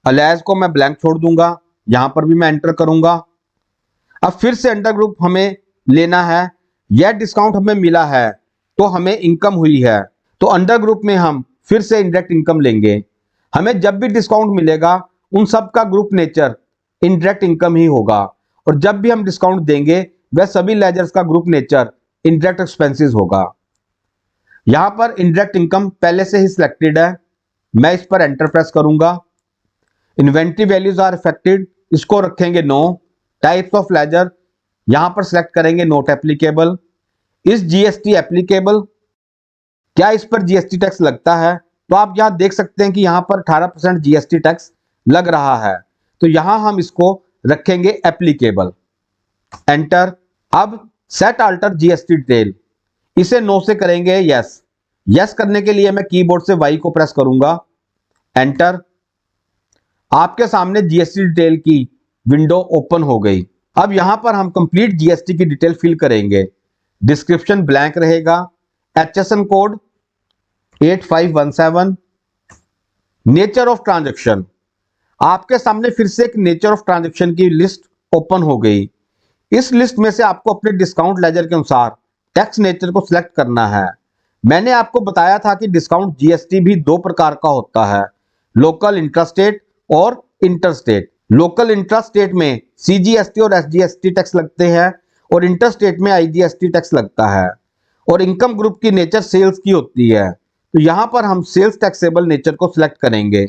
Alias को मैं ब्लैंक छोड़ दूंगा, यहां पर भी मैं एंटर करूंगा। अब फिर से अंडर ग्रुप हमें लेना है। यह डिस्काउंट हमें मिला है तो हमें इनकम हुई है, तो अंडर ग्रुप में हम फिर से इंडायरेक्ट इनकम लेंगे। हमें जब भी डिस्काउंट मिलेगा उन सब का ग्रुप नेचर इंडायरेक्ट इनकम ही होगा, और जब भी हम डिस्काउंट देंगे वह सभी लेजर्स का ग्रुप नेचर इंडायरेक्ट एक्सपेंसेस होगा। यहां पर इंडायरेक्ट इनकम पहले से ही सिलेक्टेड है, मैं इस पर एंटर प्रेस करूंगा। इन्वेंटरी वैल्यूज आर अफेक्टेड, इसको रखेंगे नो। टाइप्स ऑफ लेजर यहां पर सिलेक्ट करेंगे note applicable. Is GST applicable, क्या इस पर जीएसटी टैक्स लगता है, तो आप यहां देख सकते हैं कि यहां पर 18% जीएसटी टैक्स लग रहा है, तो यहां हम इसको रखेंगे एप्लीकेबल। एंटर। अब सेट अल्टर जीएसटी डिटेल, इसे नो से करेंगे यस। यस करने के लिए मैं कीबोर्ड से वाई को प्रेस करूंगा। एंटर। आपके सामने जीएसटी डिटेल की विंडो ओपन हो गई। अब यहां पर हम कंप्लीट जीएसटी की डिटेल फिल करेंगे। डिस्क्रिप्शन ब्लैंक रहेगा। HSN code 8517। Nature of transaction, आपके सामने फिर से एक नेचर ऑफ ट्रांजैक्शन की लिस्ट ओपन हो गई। इस लिस्ट में से आपको अपने डिस्काउंट लेजर के अनुसार टैक्स नेचर को सिलेक्ट करना है। मैंने आपको बताया था कि डिस्काउंट जीएसटी भी दो प्रकार का होता है, लोकल इंट्रास्टेट और इंटरस्टेट। लोकल इंट्रास्टेट में सीजीएसटी और एसजीएसटी टैक्स लगते हैं और इंटरस्टेट में आईजीएसटी टैक्स लगता है। और इनकम ग्रुप की नेचर सेल्स की होती है, तो यहां पर हम सेल्स टैक्सेबल नेचर को सिलेक्ट करेंगे,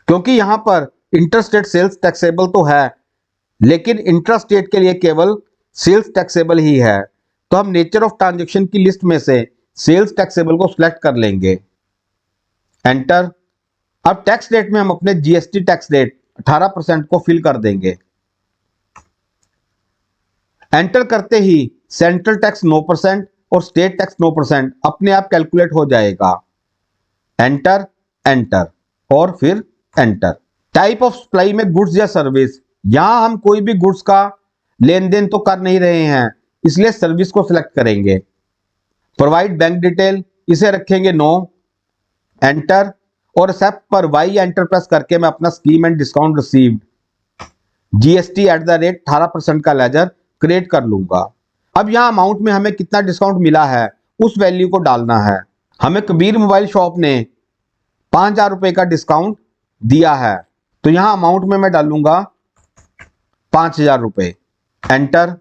क्योंकि यहां पर इंटरस्टेट सेल्स टैक्सेबल तो है लेकिन इंट्रास्टेट के लिए केवल सेल्स टैक्सेबल ही है, तो हम नेचर ऑफ ट्रांजैक्शन की लिस्ट में से सेल्स टैक्सेबल को सिलेक्ट कर लेंगे। एंटर। अब टैक्स रेट में हम अपने जीएसटी टैक्स रेट 18% को फिल कर देंगे। एंटर करते ही सेंट्रल टैक्स 9% और स्टेट टैक्स 9% अपने आप कैलकुलेट हो जाएगा। एंटर। एंटर और फिर एंटर। टाइप ऑफ सप्लाई में गुड्स या सर्विस, यहां हम कोई भी गुड्स का लेन देन तो कर नहीं रहे हैं, इसलिए सर्विस को सिलेक्ट करेंगे। प्रोवाइड बैंक डिटेल, इसे रखेंगे नो, एंटर और एक्सेप्ट पर वाई एंटर प्रेस करके मैं अपना scheme and discount received GST @ 18% का लेजर क्रिएट कर लूंगा। अब यहां अमाउंट में हमें कितना डिस्काउंट मिला है उस वैल्यू को डालना है। हमें कबीर मोबाइल शॉप ने 5000 रुपए का डिस्काउंट दिया है, तो यहां अमाउंट में मैं डालूंगा 5000 रुपए, एंटर।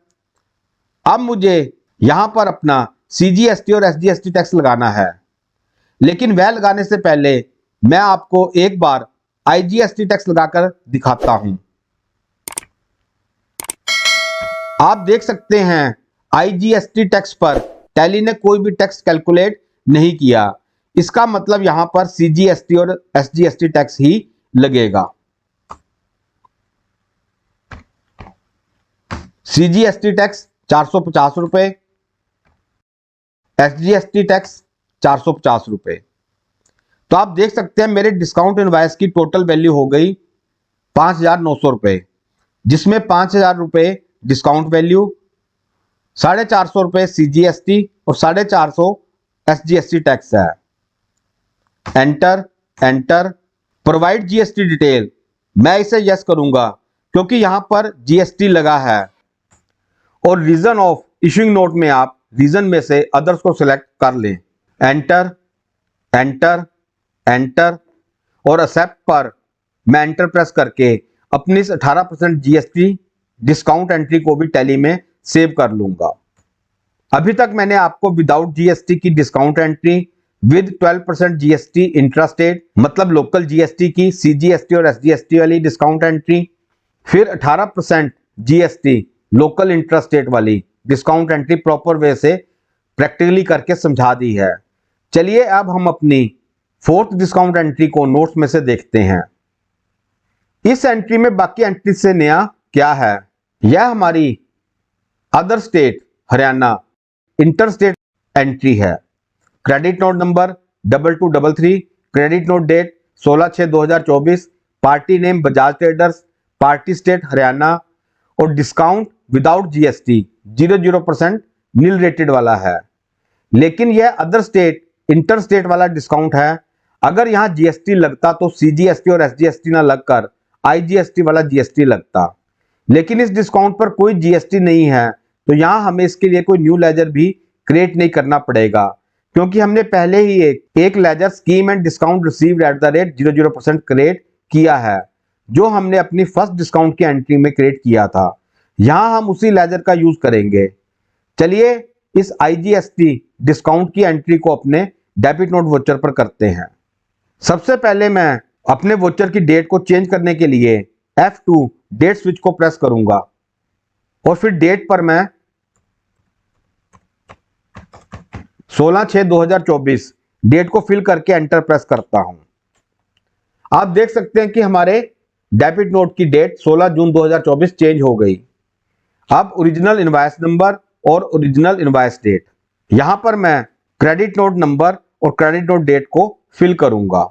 अब मुझे यहां पर अपना CGST और SGST टैक्स लगाना है, लेकिन वह लगाने से पहले मैं आपको एक बार IGST टैक्स लगाकर दिखाता हूं। आप देख सकते हैं IGST टैक्स पर टैली ने कोई भी टैक्स कैलकुलेट नहीं किया, इसका मतलब यहां पर CGST और SGST टैक्स ही लगेगा। CGST टैक्स 450 रुपए, SGST टैक्स 450 रुपए। तो आप देख सकते हैं मेरे डिस्काउंट इनवॉइस की टोटल वैल्यू हो गई 5900 रुपए, जिसमें 5000 रुपए डिस्काउंट वैल्यू, 450 रुपए CGST और 450 SGST टैक्स है। Enter, enter. Provide GST detail, मैं इसे यस करूंगा क्योंकि यहां पर GST लगा है। और रीजन ऑफ इशूइंग नोट में आप रीजन में से अदर्स को सिलेक्ट कर लें। एंटर, एंटर, एंटर और एक्सेप्ट पर मैं एंटर प्रेस करके अपनी 18% GST डिस्काउंट एंट्री को भी टैली में सेव कर लूंगा। अभी तक मैंने आपको विदाउट GST की discount entry, with 12% GST intrastate मतलब लोकल GST की CGST और SGST वाली डिस्काउंट एंट्री, फिर 18% GST लोकल इंट्रास्टेट वाली डिस्काउंट एंट्री प्रॉपर वे से प्रैक्टिकली करके समझा दी है। चलिए अब हम अपनी 4th डिस्काउंट एंट्री को नोट्स में से देखते हैं। इस एंट्री में बाकी एंट्री से नया क्या है? यह हमारी other state Haryana inter state entry है। Credit note number 2233, credit note date 16/6/2024, party name Bajaj traders, party state Haryana और discount without GST 00% nil rated वाला है। लेकिन यह अदर स्टेट इंटर स्टेट वाला डिस्काउंट है। अगर यहां GST लगता तो CGST और SGST ना लगकर IGST वाला GST लगता, लेकिन इस डिस्काउंट पर कोई GST नहीं है, तो यहां हमें इसके लिए कोई न्यू लेजर भी क्रिएट नहीं करना पड़ेगा, क्योंकि हमने पहले ही एक ledger scheme and discount received @ 00% create किया है, जो हमने अपनी फर्स्ट डिस्काउंट की एंट्री में क्रिएट किया था। यहां हम उसी लेजर का यूज करेंगे। चलिए इस IGST डिस्काउंट की एंट्री को अपने डेबिट नोट वोचर पर करते हैं। सबसे पहले मैं अपने वोचर की डेट को चेंज करने के लिए F2 डेट स्विच को प्रेस करूंगा और फिर डेट पर मैं 16/6/2024 डेट को फिल करके एंटर प्रेस करता हूं। आप देख सकते हैं कि हमारे डेबिट नोट की डेट 16 जून 2024 चेंज हो गई। अब ओरिजिनल इनवॉइस नंबर और ओरिजिनल इनवॉइस डेट, यहां पर मैं क्रेडिट नोट नंबर और क्रेडिट नोट डेट को फिल करूंगा।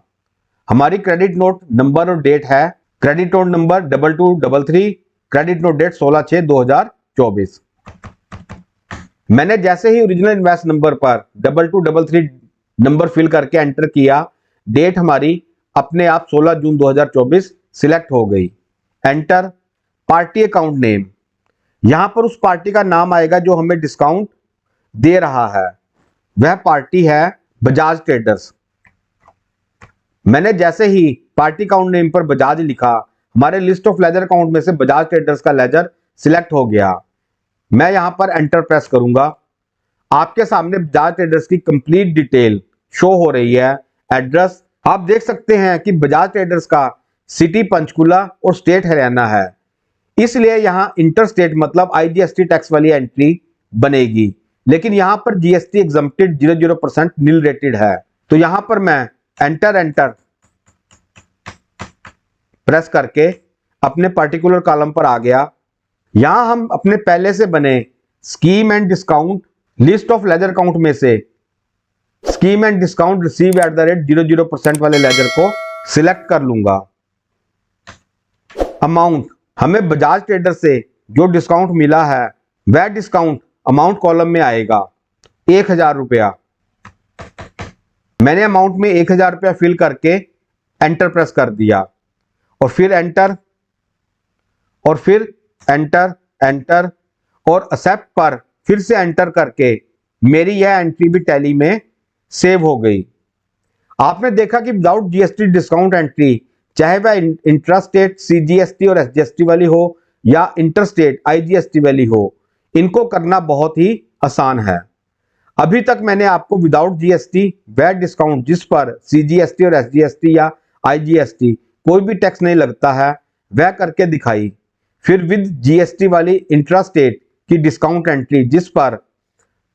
हमारी क्रेडिट नोट नंबर और डेट है credit note number 2233, credit note date 16/6/2024। मैंने जैसे ही ओरिजिनल इनवॉइस नंबर पर 2233 नंबर फिल करके एंटर किया, डेट हमारी अपने आप 16 जून 2024 सिलेक्ट हो गई। एंटर। पार्टी अकाउंट नेम, यहां पर उस पार्टी का नाम आएगा जो हमें डिस्काउंट दे रहा है, वह पार्टी है बजाज ट्रेडर्स। मैंने जैसे ही पार्टी अकाउंट नेम पर बजाज लिखा, हमारे लिस्ट ऑफ लेजर अकाउंट में से बजाज ट्रेडर्स का लेजर सिलेक्ट हो गया। मैं यहां पर एंटर प्रेस करूंगा। आपके सामने बजाज ट्रेडर्स की कंप्लीट डिटेल शो हो रही है। एड्रेस आप देख सकते हैं कि बजाज ट्रेडर्स का सिटी पंचकुला और स्टेट हरियाणा है, इसलिए यहां इंटर स्टेट मतलब IGST टैक्स वाली एंट्री बनेगी। लेकिन यहां पर GST एग्जम्प्टेड 00% नील रेटेड है, तो यहां पर मैं एंटर प्रेस करके अपने पर्टिकुलर कॉलम पर आ गया। यहां हम अपने पहले से बने scheme and discount list of ledger account में से scheme and discount receive at the rate 00% वाले लेजर को सिलेक्ट कर लूंगा। अमाउंट, हमें बजाज ट्रेडर से जो डिस्काउंट मिला है वह डिस्काउंट अमाउंट कॉलम में आएगा 1000 रुपया। मैंने अमाउंट में 1000 रुपया फिल करके एंटर प्रेस कर दिया और फिर एंटर और फिर एंटर एंटर और एक्सेप्ट पर फिर से एंटर करके मेरी यह एंट्री भी टैली में सेव हो गई। आपने देखा कि विदाउट जीएसटी डिस्काउंट एंट्री, चाहे वह इंट्रास्टेट सीजीएसटी और एसजीएसटी वाली हो या इंटरस्टेट आईजीएसटी वाली हो, इनको करना बहुत ही आसान है। अभी तक मैंने आपको विदाउट जीएसटी वैट डिस्काउंट, जिस पर सीजीएसटी और एसजीएसटी या आईजीएसटी कोई भी टैक्स नहीं लगता है, वह करके दिखाई। फिर विद जीएसटी वाली इंट्रास्टेट की डिस्काउंट एंट्री, जिस पर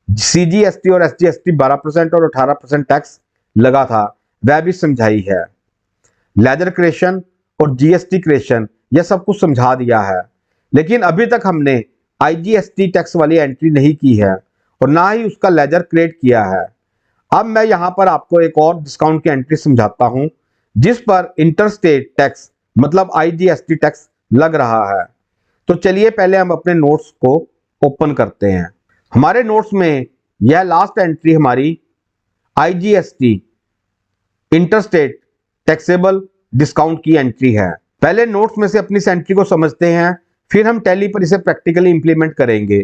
सीजीएसटी और एसजीएसटी 12% और 18% टैक्स लगा था, वह भी समझाई है। लेजर क्रिएशन और जीएसटी क्रिएशन यह सब कुछ समझा दिया है, लेकिन अभी तक हमने आईजीएसटी टैक्स वाली एंट्री नहीं की है और ना ही उसका लेजर क्रिएट किया है। अब मैं यहां पर आपको एक और डिस्काउंट की एंट्री समझाता हूं, जिस पर इंटरस्टेट टैक्स मतलब आईजीएसटी टैक्स लग रहा है। तो चलिए पहले हम अपने नोट्स को ओपन करते हैं। हमारे नोट्स में यह लास्ट एंट्री हमारी आईजीएसटी इंटरस्टेट टैक्सेबल डिस्काउंट की एंट्री है। पहले नोट्स में से अपनी इस एंट्री को समझते हैं, फिर हम टैली पर इसे प्रैक्टिकली इंप्लीमेंट करेंगे।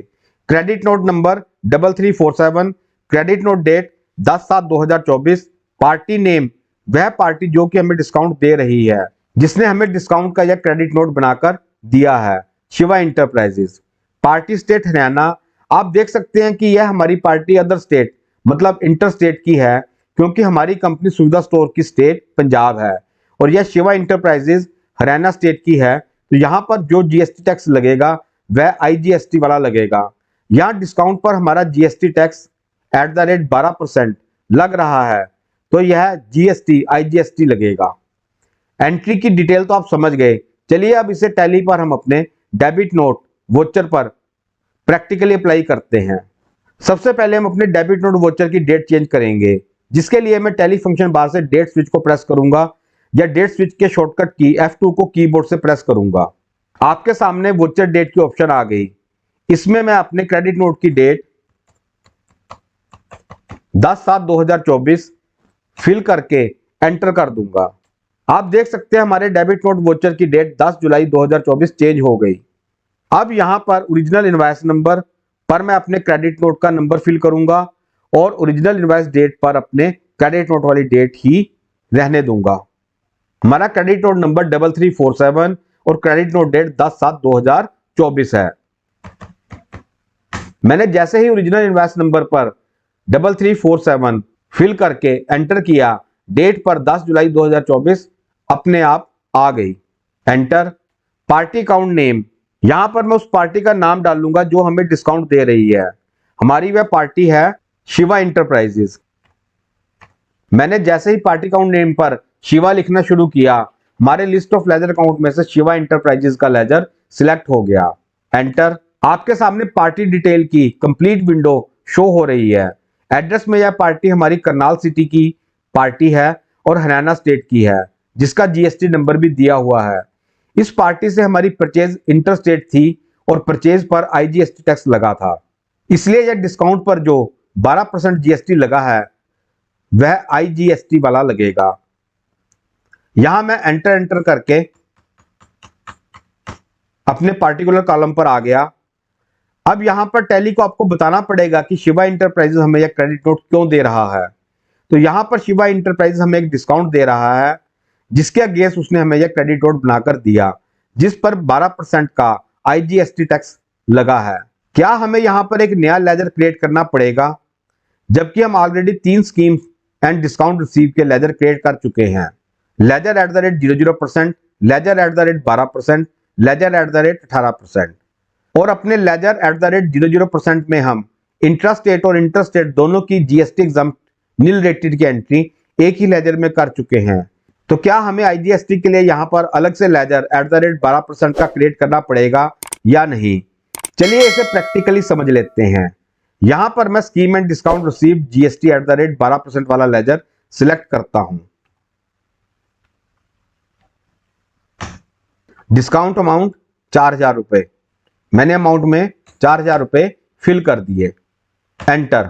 Credit note number 3347, credit note date 10/7/2024, party name वह पार्टी जो कि हमें डिस्काउंट दे रही है, जिसने हमें डिस्काउंट का यह क्रेडिट नोट बनाकर दिया है, Shiva enterprises. Party state Haryana, आप देख सकते हैं कि यह हमारी पार्टी अदर स्टेट मतलब इंटर स्टेट की है, क्योंकि हमारी कंपनी सुविधा स्टोर की स्टेट पंजाब है और यह शिवा इंटरप्राइजेज हरियाणा स्टेट की है। तो यहाँ पर जो जीएसटी टैक्स लगेगा वह आईजीएसटी वाला लगेगा। यहाँ डिस्काउंट पर हमारा GST tax at the rate 12% लग रहा है, तो यह जीएसटी आईजीएसटी लगेगा। एंट्री की डिटेल तो आप समझ गए। चलिए अब इसे टैली पर हम अपने डेबिट नोट वोचर पर प्रैक्टिकली अप्लाई करते हैं। सबसे पहले हम अपने डेबिट नोट वोचर की डेट चेंज करेंगे, जिसके लिए मैं टैली फंक्शन बार से डेट स्विच को प्रेस करूंगा या डेट स्विच के शॉर्टकट की F2 को कीबोर्ड से प्रेस करूंगा। आपके सामने वोचर डेट की ऑप्शन आ गई। इसमें मैं अपने क्रेडिट नोट की डेट 10/7/2024 फिल करके एंटर कर दूंगा। आप देख सकते हैं हमारे डेबिट नोट वोचर की डेट 10 जुलाई 2024 चेंज हो गई। अब यहां पर ओरिजिनल इनवॉइस नंबर पर मैं अपने क्रेडिट नोट का नंबर फिल करूंगा और ओरिजिनल इनवॉइस डेट पर अपने क्रेडिट नोट वाली डेट ही रहने दूंगा। हमारा क्रेडिट नोट नंबर 3347 और क्रेडिट नोट डेट 10/7/2024 है। मैंने जैसे ही ओरिजिनल इनवॉइस नंबर पर 3347 फिल करके एंटर किया, डेट पर 10 जुलाई 2024 अपने आप आ गई। एंटर। पार्टी अकाउंट नेम, यहां पर मैं उस पार्टी का नाम डालूंगा जो हमें डिस्काउंट दे रही है। हमारी वह पार्टी है शिवा इंटरप्राइजेज। मैंने जैसे ही पार्टी अकाउंट नेम पर शिवा लिखना शुरू किया, हमारे लिस्ट ऑफ लेजर अकाउंट में से शिवा इंटरप्राइजेज का लेजर सिलेक्ट हो गया। एंटर। आपके सामने पार्टी डिटेल की कंप्लीट विंडो शो हो रही है। एड्रेस में यह पार्टी हमारी करनाल सिटी की पार्टी है और हरियाणा स्टेट की है, जिसका जीएसटी नंबर भी दिया हुआ है। इस पार्टी से हमारी परचेज इंटर स्टेट थी और परचेज पर आईजीएसटी टैक्स लगा था, इसलिए यह डिस्काउंट पर जो 12% जीएसटी लगा है वह आईजीएसटी वाला लगेगा। यहां मैं एंटर करके अपने पार्टिकुलर कॉलम पर आ गया। अब यहां पर टैली को आपको बताना पड़ेगा कि शिवा इंटरप्राइजेज हमें यह क्रेडिट नोट क्यों दे रहा है। तो यहां पर शिवा इंटरप्राइजेज हमें एक डिस्काउंट दे रहा है, जिसके अगेंस्ट उसने हमें यह क्रेडिट नोट बनाकर दिया, जिस पर 12% का आईजीएसटी टैक्स लगा है। क्या हमें यहां पर एक नया लेजर क्रिएट करना पड़ेगा, जबकि हम already 3 schemes and discount receive के लेजर क्रिएट कर चुके हैं। Ledger at the rate 00%, ledger at the rate 12%, ledger at the rate 18%। और अपने लेजर एट द रेट 00% में हम इंट्रास्टेट और इंटरस्टेट दोनों की जीएसटी एग्जम्प्ट नील रेटेड की एंट्री एक ही लेजर में कर चुके हैं। तो क्या हमें आईजीएसटी के लिए यहां पर अलग से लेजर एट द रेट 12% का क्रिएट करना पड़ेगा या नहीं? चलिए इसे प्रैक्टिकली समझ लेते हैं। यहां पर मैं scheme and discount receive GST at the rate 12% वाला लेजर सिलेक्ट करता हूं। डिस्काउंट अमाउंट 4,000 रुपए, मैंने अमाउंट में 4,000 रुपए फिल कर दिए, एंटर।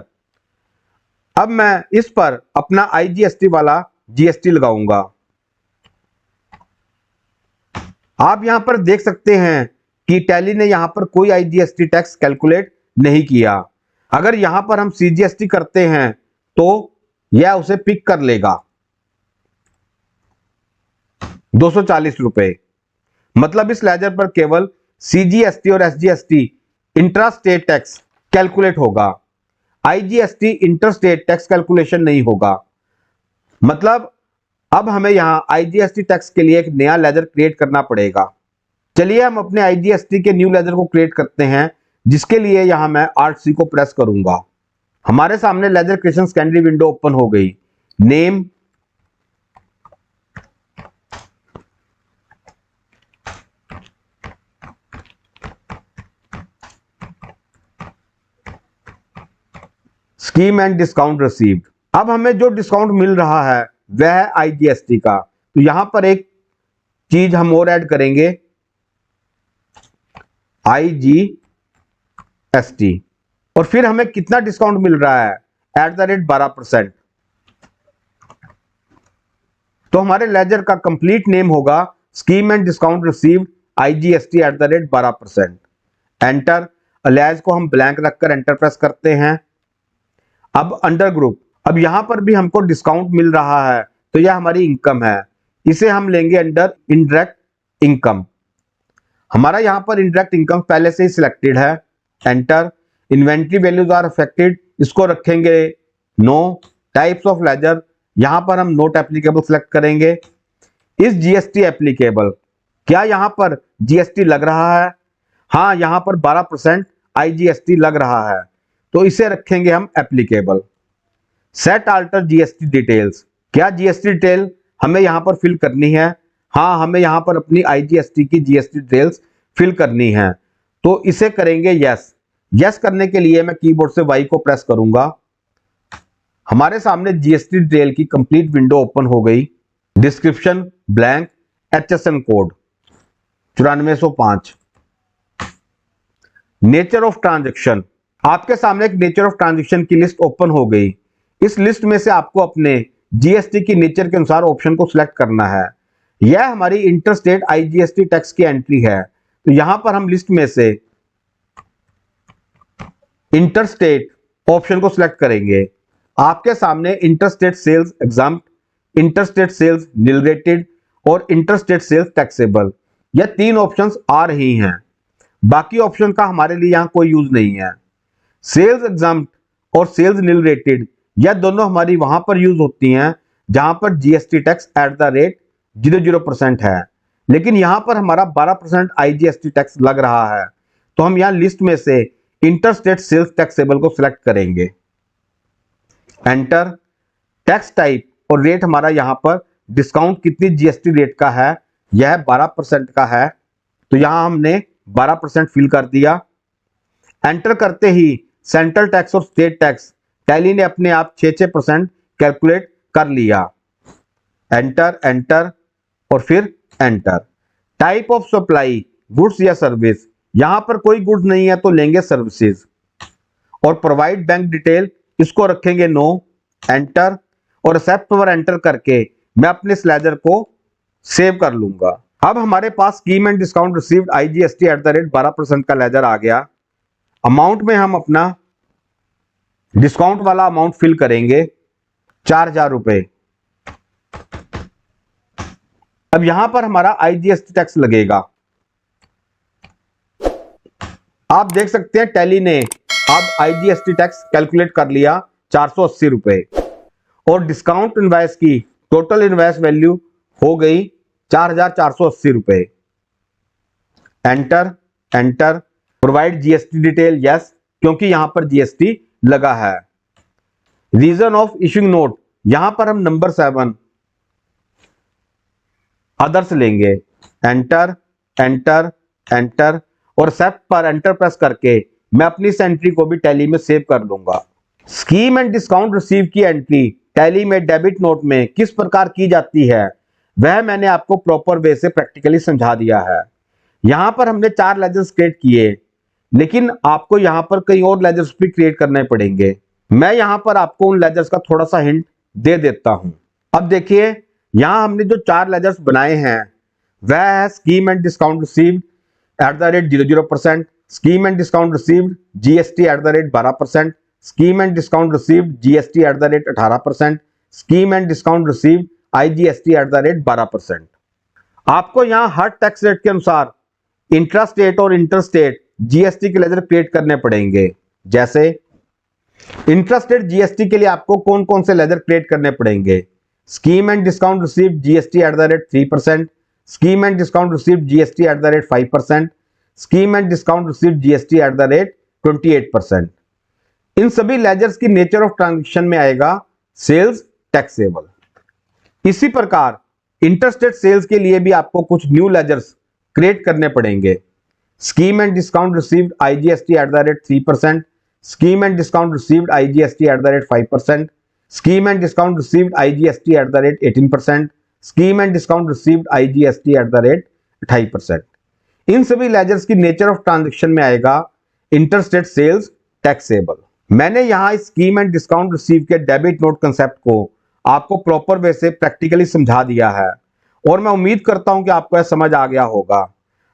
अब मैं इस पर अपना आईजीएसटी वाला जीएसटी लगाऊंगा। आप यहां पर देख सकते हैं कि टैली ने यहां पर कोई आईजीएसटी टैक्स कैलकुलेट नहीं किया। अगर यहां पर हम सीजीएसटी करते हैं तो यह उसे पिक कर लेगा 240 रुपए। मतलब इस लेजर पर केवल सीजीएसटी और SGST intra state tax calculate होगा, IGST inter state tax calculation नहीं होगा। मतलब अब हमें यहां आईजीएसटी टैक्स के लिए एक नया लेजर क्रिएट करना पड़ेगा। चलिए हम अपने आईजीएसटी के न्यू लेजर को क्रिएट करते हैं, जिसके लिए यहां मैं आर्ट-सी को प्रेस करूंगा। हमारे सामने laser creation secondary window open हो गई। Name, scheme and discount received. अब हमें जो डिस्काउंट मिल रहा है वह है आईजीएसटी का। तो यहां पर एक चीज हम और ऐड करेंगे, आईजीएसटी, और फिर हमें कितना डिस्काउंट मिल रहा है एट द रेट 12%। तो हमारे लेजर का कंप्लीट नेम होगा scheme and discount received IGST at the rate 12%। Enter. Alias को हम ब्लैंक रखकर एंटर प्रेस करते हैं। अब अंडर ग्रुप, अब यहां पर भी हमको डिस्काउंट मिल रहा है, तो यह हमारी इनकम है। इसे हम लेंगे अंडर इनडायरेक्ट इनकम। हमारा यहां पर इनडायरेक्ट इनकम पहले से ही सिलेक्टेड है, enter. Inventory values are affected, इसको रखेंगे नो। टाइप्स ऑफ लेजर, यहां पर हम नोट एप्लीकेबल सेलेक्ट करेंगे। इस जीएसटी एप्लीकेबल, क्या यहां पर जीएसटी लग रहा है? हाँ, यहां पर 12% आईजीएसटी लग रहा है, तो इसे रखेंगे हम applicable. Set alter GST details, क्या जीएसटी डिटेल हमें यहां पर फिल करनी है? हाँ, हमें यहां पर अपनी आईजीएसटी की जीएसटी डिटेल्स फिल करनी है, तो इसे करेंगे यस। यस करने के लिए मैं कीबोर्ड से वाई को प्रेस करूंगा। हमारे सामने जीएसटी डिटेल की कंप्लीट विंडो ओपन हो गई। Description blank, HSN code 9405। Nature of transaction, आपके सामने एक नेचर ऑफ ट्रांजैक्शन की लिस्ट ओपन हो गई। इस लिस्ट में से आपको अपने जीएसटी की नेचर के अनुसार ऑप्शन को सिलेक्ट करना है। यह हमारी इंटरस्टेट आईजीएसटी टैक्स की एंट्री है, तो यहां पर हम लिस्ट में से इंटरस्टेट ऑप्शन को सिलेक्ट करेंगे। आपके सामने interstate sales exempt, interstate sales nil rated और इंटरस्टेट सेल्स टैक्सेबल, यह 3 ऑप्शंस आ रही हैं। बाकी ऑप्शन का हमारे लिए यहां कोई यूज नहीं है। सेल्स एग्जाम्प्ट और सेल्स नील रेटेड, यह दोनों हमारी वहां पर यूज होती हैं जहां पर GST tax at the rate 00% है, लेकिन यहां पर हमारा 12% आईजीएसटी टैक्स लग रहा है, तो हम यहां लिस्ट में से इंटरस्टेट सेल्स टैक्सेबल को सिलेक्ट करेंगे, एंटर। टैक्स टाइप और रेट हमारा यहां पर डिस्काउंट कितनी जीएसटी रेट का है, यह 12% का है, तो यहां हमने 12% फिल कर दिया। एंटर करते ही सेंट्रल टैक्स और स्टेट टैक्स टैली ने अपने आप 6% कैलकुलेट कर लिया, एंटर एंटर और फिर enter. Type of supply, goods या सर्विस, यहां पर कोई गुड्स नहीं है तो लेंगे सर्विसेज। और प्रोवाइड बैंक डिटेल, इसको रखेंगे नो, एंटर। और एक्सेप्ट पर एंटर करके मैं अपने स्लेजर को सेव कर लूंगा। अब हमारे पास scheme and discount received IGST at the rate 12% का लेजर आ गया। अमाउंट में हम अपना डिस्काउंट वाला अमाउंट फिल करेंगे 4,000 रुपए। अब यहां पर हमारा आईजीएसटी टैक्स लगेगा। आप देख सकते हैं टैली ने अब आईजीएसटी टैक्स कैलकुलेट कर लिया 480 रुपए, और डिस्काउंट इनवॉइस की टोटल इनवॉइस वैल्यू हो गई 4,480 रुपए। Enter enter. Provide GST detail yes, क्योंकि यहां पर जीएसटी लगा है। रीजन ऑफ इशूइंग नोट, यहां पर हम नंबर 7 अदर्स लेंगे, एंटर एंटर एंटर। और एक्सेप्ट पर एंटर प्रेस करके मैं अपनी इस एंट्री को भी टैली में सेव कर लूंगा। स्कीम एंड डिस्काउंट रिसीव की एंट्री टैली में डेबिट नोट में किस प्रकार की जाती है वह मैंने आपको प्रॉपर वे से प्रैक्टिकली समझा दिया है। यहां पर हमने 4 लेजर्स क्रिएट किए, लेकिन आपको यहां पर कई और लेजर्स भी क्रिएट करने पड़ेंगे। मैं यहां पर आपको उन लेजर्स का थोड़ा सा हिंट दे देता हूं। अब देखिए, यहां हमने जो 4 लेजर्स बनाए हैं वह है scheme and discount received @00%, scheme and discount received GST @12%, scheme and discount received GST @18%, scheme and discount received IGST @12%। आपको यहां हर टैक्स रेट के अनुसार इंट्रा स्टेट और इंटर स्टेट GST के लेजर क्रिएट करने पड़ेंगे। जैसे इंट्रा स्टेट GST के लिए आपको कौन कौन से लेजर क्रिएट करने पड़ेंगे? Scheme and discount received GST @3%, scheme and discount received GST @5%, scheme and discount received GST @28%। इन सभी लेजर्स की नेचर ऑफ ट्रांजेक्शन में आएगा सेल्स टैक्सेबल। इसी प्रकार इंटरस्टेट सेल्स के लिए भी आपको कुछ न्यू लेजर्स क्रिएट करने पड़ेंगे। Scheme and discount received IGST @3%, scheme and discount received IGST @5%, scheme and discount received IGST @18%, scheme and discount received IGST @28%। इन सभी लेजर्स की नेचर ऑफ ट्रांजेक्शन में आएगा इंटरस्टेट सेल्स टैक्सेबल। मैंने यहां इस स्कीम एंड डिस्काउंट रिसीव के debit note concept को आपको प्रॉपर वे से प्रैक्टिकली समझा दिया है और मैं उम्मीद करता हूं कि आपको यह समझ आ गया होगा।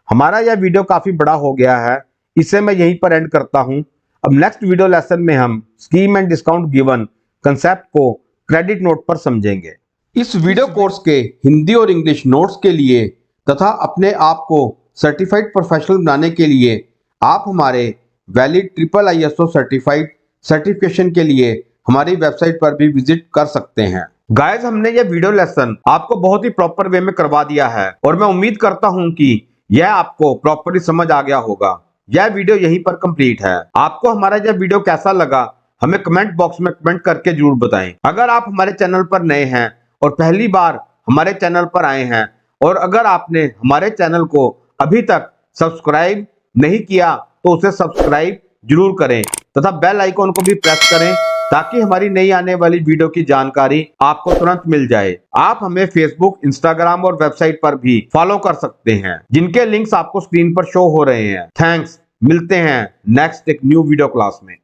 हमारा यह वीडियो काफी बड़ा हो गया है, इसे मैं यहीं पर एंड करता हूं। अब नेक्स्ट वीडियो लेसन में हम scheme and discount given concept को क्रेडिट नोट पर समझेंगे। इस वीडियो कोर्स के हिंदी और इंग्लिश नोट्स के लिए तथा अपने आप को सर्टिफाइड प्रोफेशनल बनाने के लिए आप हमारे वैलिड IISO सर्टिफाइड सर्टिफिकेशन के लिए हमारी वेबसाइट पर भी विजिट कर सकते हैं। गाइस, हमने यह वीडियो लेसन आपको बहुत ही प्रॉपर वे में करवा दिया है और मैं उम्मीद करता हूं कि यह आपको प्रॉपरली समझ आ गया होगा। यह वीडियो यहीं पर कंप्लीट है। आपको हमारा यह वीडियो कैसा लगा हमें कमेंट बॉक्स में कमेंट करके जरूर बताएं। अगर आप हमारे चैनल पर नए हैं और पहली बार हमारे चैनल पर आए हैं और अगर आपने हमारे चैनल को अभी तक सब्सक्राइब नहीं किया तो उसे सब्सक्राइब जरूर करें तथा बेल आइकॉन को भी प्रेस करें ताकि हमारी नई आने वाली वीडियो की जानकारी आपको तुरंत मिल जाए। आप हमें फेसबुक, इंस्टाग्राम और वेबसाइट पर भी फॉलो कर सकते हैं जिनके लिंक्स आपको स्क्रीन पर शो हो रहे हैं। थैंक्स, मिलते हैं नेक्स्ट एक न्यू वीडियो क्लास में।